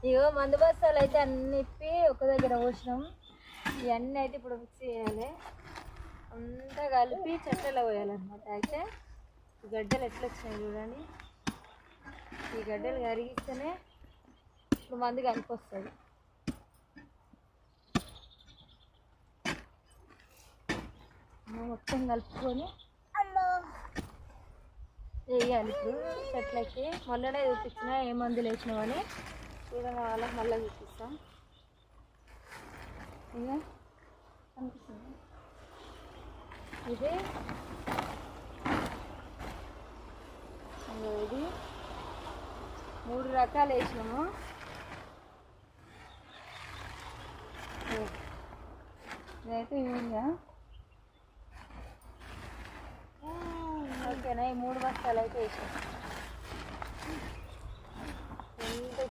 ఇగో మందు బస్తాలు అయితే అన్ని ఇప్పి ఒక దగ్గర పోసినాం. ఇవన్నీ అయితే ఇప్పుడు మిక్స్ చేయాలి, అంతా కలిపి చెట్టలో పోయాలన్నమాట. అయితే ఈ గడ్డలు ఎట్లా వచ్చినాయి చూడండి. ఈ గడ్డలు కరిగిస్తేనే ఇప్పుడు మందు కలిపి వస్తుంది. మొత్తం కలుపుకొని వేయాలి. ఇప్పుడు చెట్లకి మొన్ననే చూపించిన ఏ మందులు వేసినామని, చూడని వాళ్ళకి మళ్ళీ చూపిస్తాం. ఇక కనిపిస్తుంది ఇది, ఇది 3 రకాలు వేసినాము. ఇదైతే యూరియా. ఓకేనా, ఈ 3 బస్తాలు అయితే వేసాం.